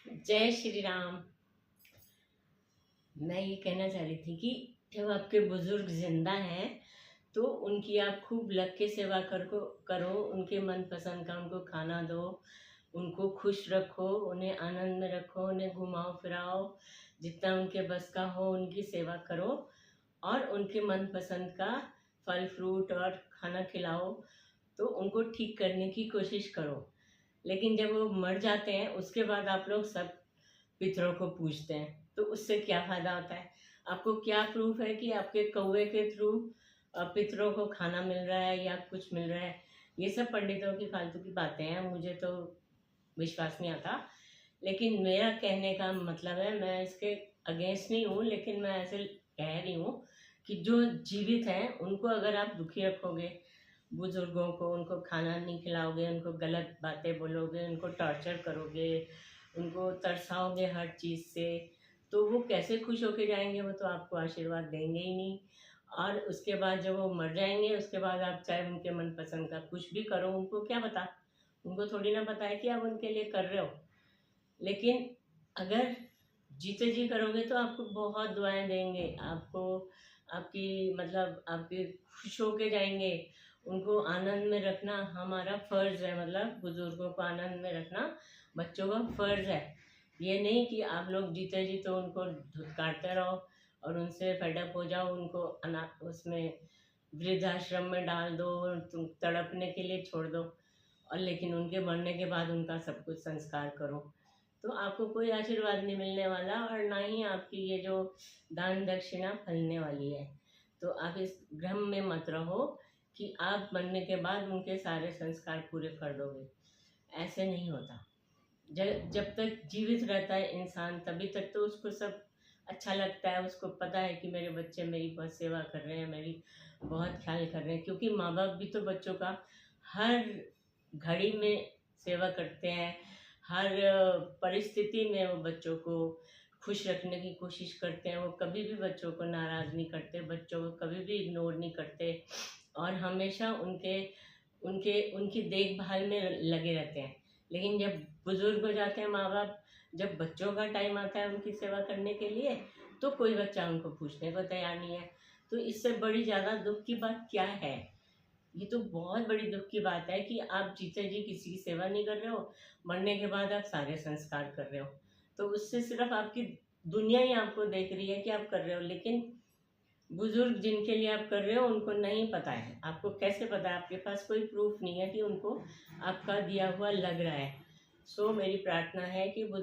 जय श्री राम। मैं ये कहना चाह रही थी कि जब आपके बुजुर्ग जिंदा हैं तो उनकी आप खूब लग के सेवा करो, उनके मन पसंद का उनको खाना दो, उनको खुश रखो, उन्हें आनंद में रखो, उन्हें घुमाओ फिराओ, जितना उनके बस का हो उनकी सेवा करो और उनके मन पसंद का फल फ्रूट और खाना खिलाओ। तो उनको ठीक करने की कोशिश करो। लेकिन जब वो मर जाते हैं उसके बाद आप लोग सब पितरों को पूजते हैं, तो उससे क्या फायदा होता है? आपको क्या प्रूफ है कि आपके कौवे के थ्रू पितरों को खाना मिल रहा है या कुछ मिल रहा है? ये सब पंडितों की फालतू की बातें हैं, मुझे तो विश्वास नहीं आता। लेकिन मेरा कहने का मतलब है, मैं इसके अगेंस्ट नहीं हूँ, लेकिन मैं ऐसे कह रही हूँ कि जो जीवित हैं उनको अगर आप दुखी रखोगे, बुजुर्गों को उनको खाना नहीं खिलाओगे, उनको गलत बातें बोलोगे, उनको टॉर्चर करोगे, उनको तरसाओगे हर चीज़ से, तो वो कैसे खुश होके जाएंगे? वो तो आपको आशीर्वाद देंगे ही नहीं। और उसके बाद जब वो मर जाएंगे उसके बाद आप चाहे उनके मनपसंद का कुछ भी करो, उनको क्या पता? उनको थोड़ी ना पता है कि आप उनके लिए कर रहे हो। लेकिन अगर जीते जी करोगे तो आपको बहुत दुआएं देंगे, आपको आपकी मतलब आपके खुश होके जाएंगे। उनको आनंद में रखना हमारा फर्ज है, मतलब बुजुर्गों को आनंद में रखना बच्चों का फर्ज है। ये नहीं कि आप लोग जीते जी तो उनको धुतकारते रहो और उनसे फेडअप हो जाओ, उनको उसमें वृद्धाश्रम में डाल दो, तुम तड़पने के लिए छोड़ दो, और लेकिन उनके मरने के बाद उनका सब कुछ संस्कार करो। तो आपको कोई आशीर्वाद नहीं मिलने वाला और ना ही आपकी ये जो दान दक्षिणा फलने वाली है। तो आप इस भ्रम में मत रहो कि आप मरने के बाद उनके सारे संस्कार पूरे कर दोगे। ऐसे नहीं होता। जब तक जीवित रहता है इंसान तभी तक तो उसको सब अच्छा लगता है, उसको पता है कि मेरे बच्चे मेरी बहुत सेवा कर रहे हैं, मेरी बहुत ख्याल कर रहे हैं, क्योंकि माँ बाप भी तो बच्चों का हर घड़ी में सेवा करते हैं। हर परिस्थिति में वो बच्चों को खुश रखने की कोशिश करते हैं। वो कभी भी बच्चों को नाराज़ नहीं करते, बच्चों को कभी भी इग्नोर नहीं करते और हमेशा उनके उनके उनकी देखभाल में लगे रहते हैं। लेकिन जब बुजुर्ग हो जाते हैं माँ बाप, जब बच्चों का टाइम आता है उनकी सेवा करने के लिए, तो कोई बच्चा उनको पूछने को तैयार नहीं है। तो इससे बड़ी ज़्यादा दुख की बात क्या है? ये तो बहुत बड़ी दुख की बात है कि आप जीते जी किसी की सेवा नहीं कर रहे हो, मरने के बाद आप सारे संस्कार कर रहे हो। तो उससे सिर्फ आपकी दुनिया ही आपको देख रही है कि आप कर रहे हो, लेकिन बुजुर्ग जिनके लिए आप कर रहे हो उनको नहीं पता है। आपको कैसे पता है? आपके पास कोई प्रूफ नहीं है कि उनको आपका दिया हुआ लग रहा है। सो मेरी प्रार्थना है कि बुजुर्ग